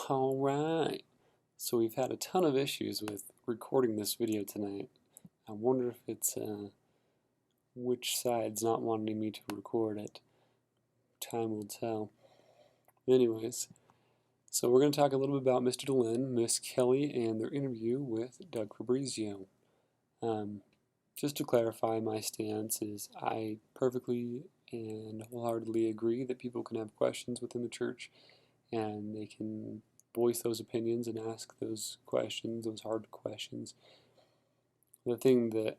All right. So we've had a ton of issues with recording this video tonight. I wonder if it's which side's not wanting me to record it. Time will tell. Anyways, so we're going to talk a little bit about Mr. Dehlin, Miss Kelly, and their interview with Doug Fabrizio. Just to clarify, my stance is I perfectly and wholeheartedly agree that people can have questions within the church and they can voice those opinions and ask those questions, those hard questions. The thing that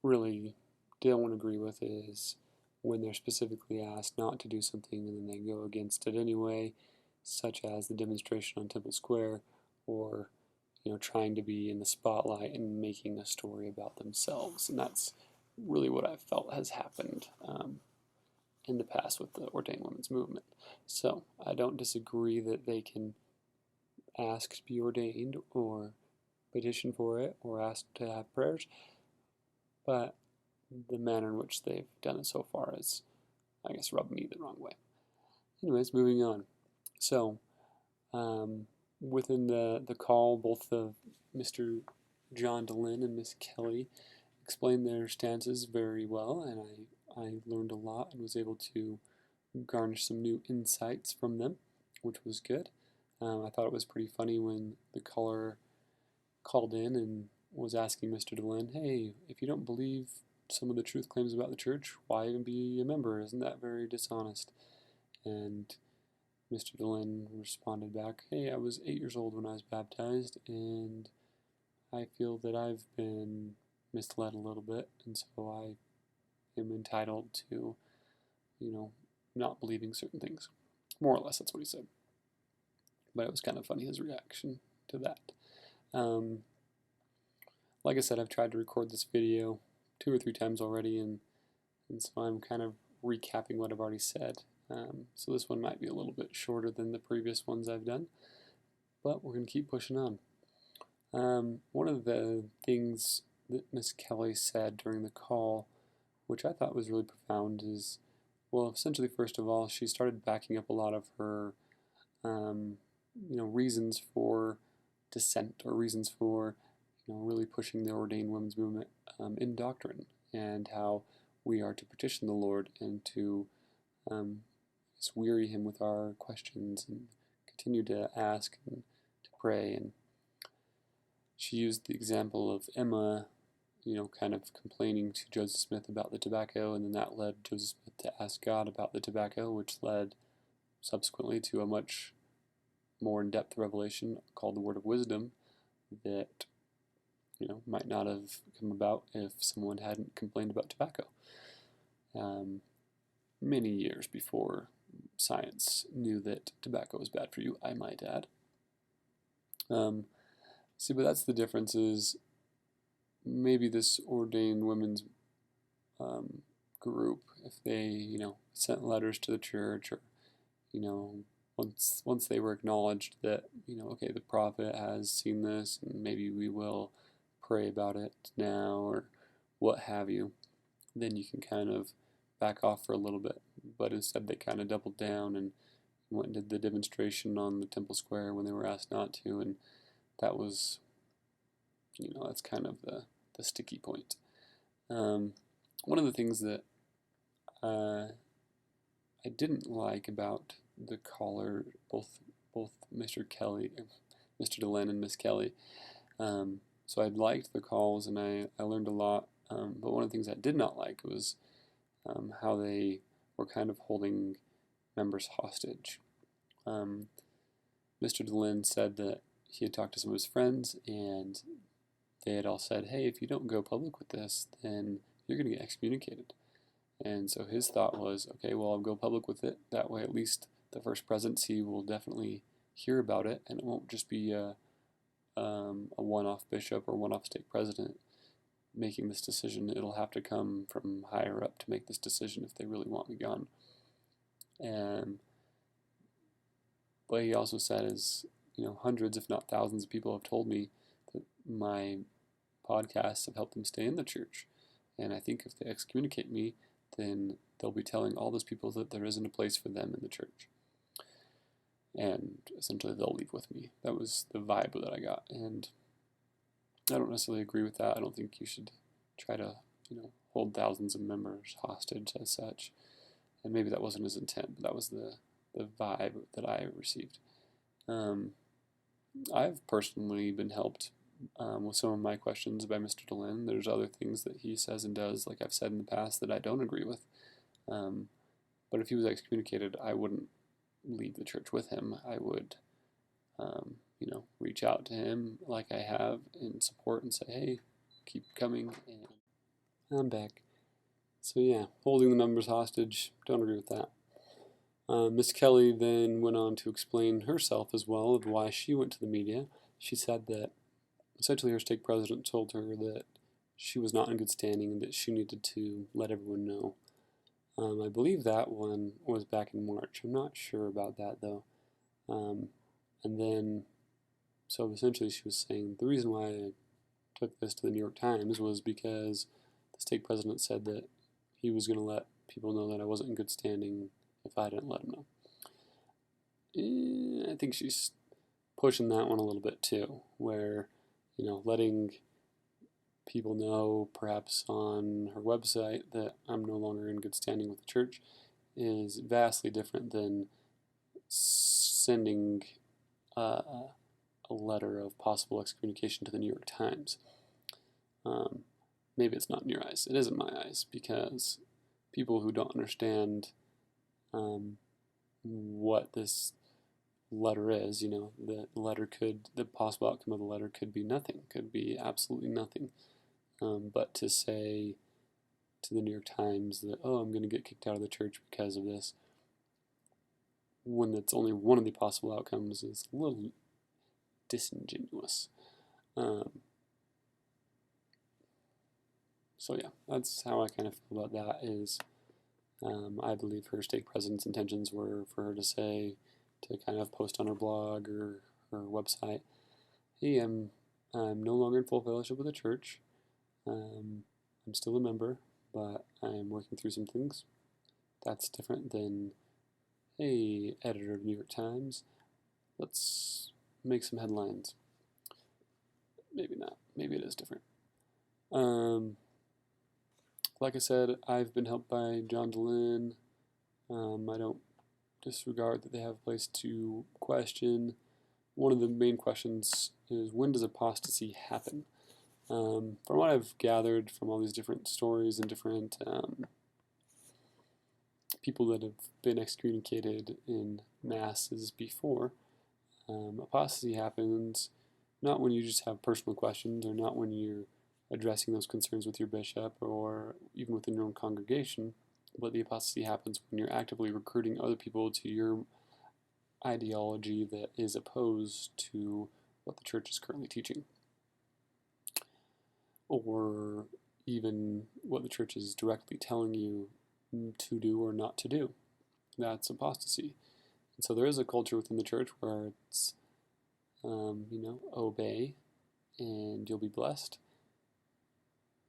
really don't agree with is when they're specifically asked not to do something and then they go against it anyway, such as the demonstration on Temple Square, or trying to be in the spotlight and making a story about themselves. And that's really what I've felt has happened in the past with the ordained women's movement. So I don't disagree that they can ask to be ordained or petition for it or ask to have prayers, but the manner in which they've done it so far has, I guess, rubbed me the wrong way. Anyways, moving on. So within the call, both of Mr. John Dehlin and Miss Kelly explained their stances very well, and I learned a lot and was able to garnish some new insights from them, which was good. I thought it was pretty funny when the caller called in and was asking Mr. Dehlin, hey, if you don't believe some of the truth claims about the church, why even be a member? Isn't that very dishonest? And Mr. Dehlin responded back, hey, I was 8 years old when I was baptized, and I feel that I've been misled a little bit, and so I am entitled to, not believing certain things. More or less, that's what he said. But it was kind of funny, his reaction to that. Like I said, I've tried to record this video 2 or 3 times already, and so I'm kind of recapping what I've already said. So this one might be a little bit shorter than the previous ones I've done, but we're going to keep pushing on. One of the things that Miss Kelly said during the call, which I thought was really profound, is, well, essentially, first of all, she started backing up a lot of her, reasons for dissent, or reasons for, really pushing the ordained women's movement in doctrine, and how we are to petition the Lord and to weary Him with our questions and continue to ask and to pray. And she used the example of Emma, kind of complaining to Joseph Smith about the tobacco, and then that led Joseph Smith to ask God about the tobacco, which led subsequently to a much more in-depth revelation called the Word of Wisdom that, might not have come about if someone hadn't complained about tobacco. Many years before science knew that tobacco was bad for you, I might add. But that's the difference, is maybe this ordained women's group, if they, sent letters to the church, or, once they were acknowledged that, okay, the prophet has seen this, and maybe we will pray about it now, or what have you, then you can kind of back off for a little bit. But instead they kind of doubled down and went and did the demonstration on the Temple Square when they were asked not to, and that was, that's kind of the sticky point. One of the things that I didn't like about the caller, both Mr. Kelly, Mr. Dehlin and Miss Kelly, so I liked the calls and I learned a lot, but one of the things I did not like was how they were kind of holding members hostage. Mr. Dehlin said that he had talked to some of his friends, and they had all said, hey, if you don't go public with this, then you're going to get excommunicated. And so his thought was, okay, well, I'll go public with it. That way, at least the First Presidency will definitely hear about it, and it won't just be a one-off bishop or one-off stake president making this decision. It'll have to come from higher up to make this decision if they really want me gone. But he also said, is, hundreds, if not thousands, of people have told me that my podcasts have helped them stay in the church. And I think if they excommunicate me, then they'll be telling all those people that there isn't a place for them in the church. and essentially they'll leave with me. That was the vibe that I got, and I don't necessarily agree with that. I don't think you should try to, hold thousands of members hostage as such. And maybe that wasn't his intent, but that was the vibe that I received. I've personally been helped with some of my questions by Mr. Dehlin. There's other things that he says and does, like I've said in the past, that I don't agree with. But if he was excommunicated, I wouldn't leave the church with him. I would, reach out to him like I have in support and say, hey, keep coming. And I'm back. So yeah, holding the members hostage, don't agree with that. Miss Kelly then went on to explain herself as well of why she went to the media. She said that essentially her stake president told her that she was not in good standing and that she needed to let everyone know. I believe that one was back in March. I'm not sure about that though. And then, so essentially she was saying the reason why I took this to the New York Times was because the stake president said that he was going to let people know that I wasn't in good standing if I didn't let him know. I think she's pushing that one a little bit too, where, letting people know perhaps on her website that I'm no longer in good standing with the church is vastly different than sending a letter of possible excommunication to the New York Times. Maybe it's not in your eyes. It is in my eyes, because people who don't understand what this letter is, the possible outcome of the letter could be nothing, could be absolutely nothing. But to say to the New York Times that, oh, I'm going to get kicked out of the church because of this, when that's only one of the possible outcomes, is a little disingenuous. So yeah, that's how I kind of feel about that. Is I believe her stake president's intentions were for her to say, to kind of post on her blog or her website, hey, I'm no longer in full fellowship with the church. I'm still a member, but I'm working through some things. That's different than, hey, editor of New York Times, let's make some headlines. Maybe not. Maybe it is different. Like I said, I've been helped by John Dehlin. I don't disregard that they have a place to question. One of the main questions is, when does apostasy happen? From what I've gathered from all these different stories and different people that have been excommunicated in masses before, apostasy happens not when you just have personal questions, or not when you're addressing those concerns with your bishop or even within your own congregation, but the apostasy happens when you're actively recruiting other people to your ideology that is opposed to what the church is currently teaching, or even what the church is directly telling you to do or not to do. That's apostasy. And so there is a culture within the church where it's, obey and you'll be blessed.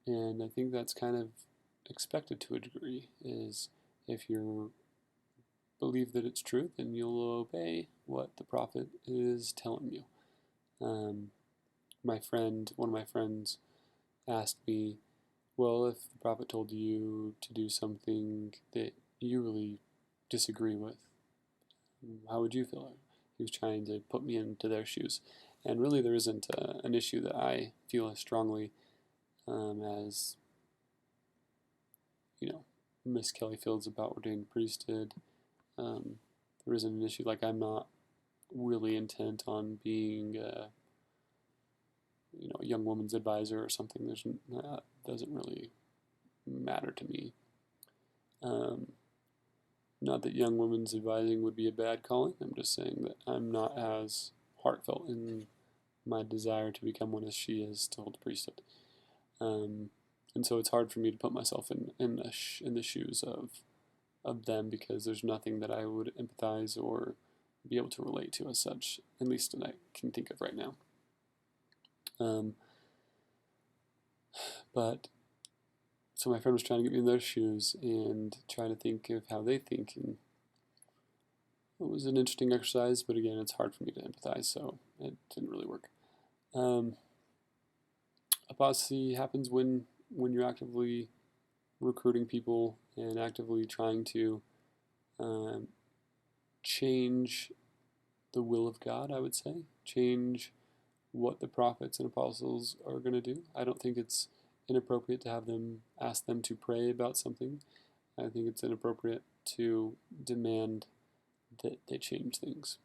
And I think that's kind of expected to a degree, is if you believe that it's truth, then you'll obey what the prophet is telling you. One of my friends asked me, well, if the prophet told you to do something that you really disagree with, how would you feel? He was trying to put me into their shoes. And really there isn't an issue that I feel as strongly as, Miss Kelly feels about ordained priesthood. There isn't an issue. Like, I'm not really intent on being a young woman's advisor or something. That doesn't really matter to me. Not that young women's advising would be a bad calling. I'm just saying that I'm not as heartfelt in my desire to become one as she is to hold the priesthood. And so it's hard for me to put myself in the shoes of them, because there's nothing that I would empathize or be able to relate to as such, at least that I can think of right now. But so my friend was trying to get me in those shoes and trying to think of how they think, and It was an interesting exercise, but again, it's hard for me to empathize, so it didn't really work. Apostasy happens when you're actively recruiting people and actively trying to change the will of God, I would say. Change what the prophets and apostles are going to do. I don't think it's inappropriate to have them ask them to pray about something. I think it's inappropriate to demand that they change things.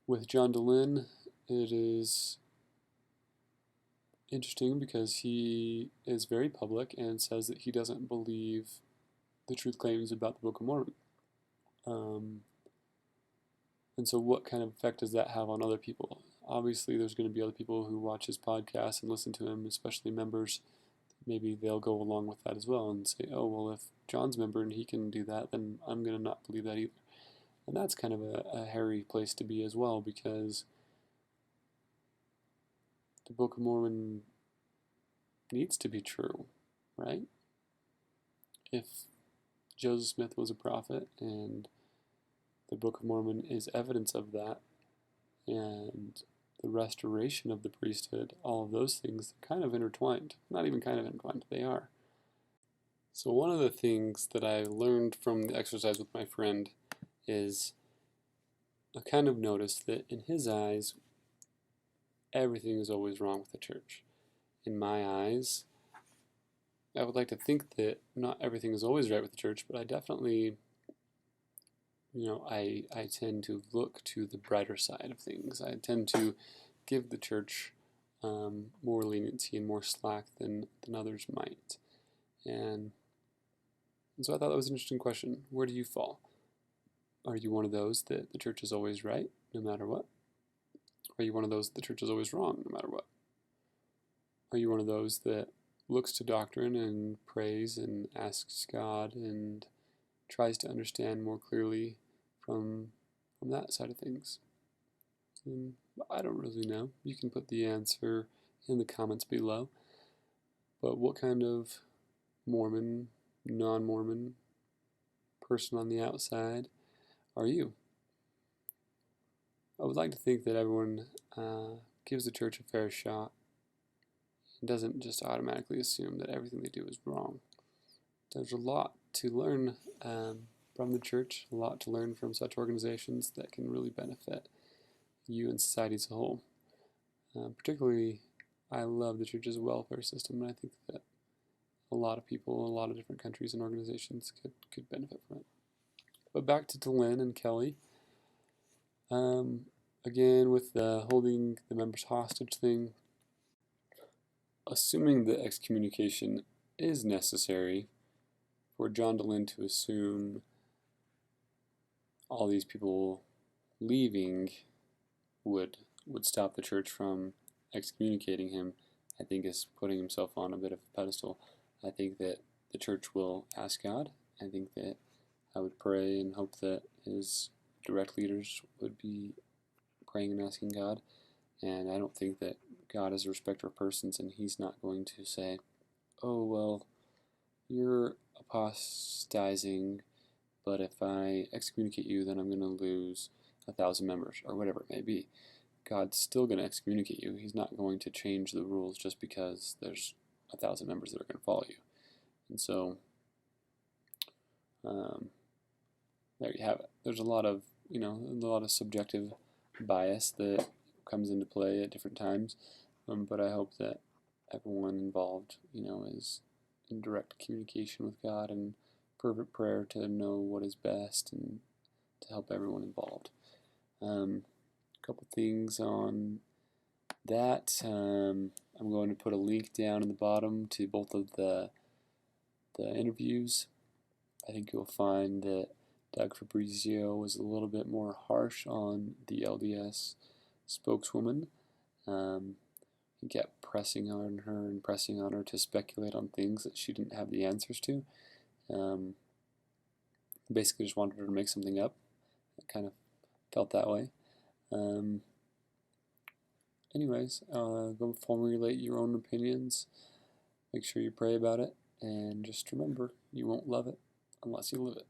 With John Dehlin, it is interesting because he is very public and says that he doesn't believe the truth claims about the Book of Mormon. And so what kind of effect does that have on other people? Obviously, there's going to be other people who watch his podcast and listen to him, especially members. Maybe they'll go along with that as well and say, oh, well, if John's a member and he can do that, then I'm going to not believe that either. And that's kind of a hairy place to be as well, because the Book of Mormon needs to be true, right? If Joseph Smith was a prophet and the Book of Mormon is evidence of that, and the restoration of the priesthood, all of those things are kind of intertwined. Not even kind of intertwined, they are. So one of the things that I learned from the exercise with my friend is I kind of noticed that in his eyes, everything is always wrong with the church. In my eyes, I would like to think that not everything is always right with the church, but I definitely, I tend to look to the brighter side of things. I tend to give the church more leniency and more slack than others might. And so I thought that was an interesting question. Where do you fall? Are you one of those that the church is always right, no matter what? Are you one of those that the church is always wrong, no matter what? Are you one of those that looks to doctrine and prays and asks God and tries to understand more clearly from that side of things? And I don't really know. You can put the answer in the comments below. But what kind of Mormon, non-Mormon person on the outside are you? I would like to think that everyone gives the church a fair shot and doesn't just automatically assume that everything they do is wrong. There's a lot to learn from the church, a lot to learn from such organizations that can really benefit you and society as a whole. Particularly, I love the church's welfare system, and I think that a lot of people in a lot of different countries and organizations could benefit from it. But back to Dehlin and Kelly. Again, with the holding the members hostage thing, assuming that excommunication is necessary for John Dehlin to assume all these people leaving would stop the church from excommunicating him, I think is putting himself on a bit of a pedestal. I think that the church will ask God. I think that I would pray and hope that his direct leaders would be praying and asking God. And I don't think that God is a respecter of persons, and he's not going to say, oh, well, you're apostatizing, but if I excommunicate you, then I'm going to lose 1,000 members, or whatever it may be. God's still going to excommunicate you. He's not going to change the rules just because there's 1,000 members that are going to follow you. And so, there you have it. There's a lot of, subjective bias that comes into play at different times, but I hope that everyone involved, is in direct communication with God and fervent prayer to know what is best and to help everyone involved. A couple things on that. I'm going to put a link down in the bottom to both of the interviews. I think you'll find that Doug Fabrizio was a little bit more harsh on the LDS spokeswoman. He kept pressing on her to speculate on things that she didn't have the answers to. Basically just wanted her to make something up. It kind of felt that way. Anyways, go formulate your own opinions. Make sure you pray about it. And just remember, you won't love it, unless you live it.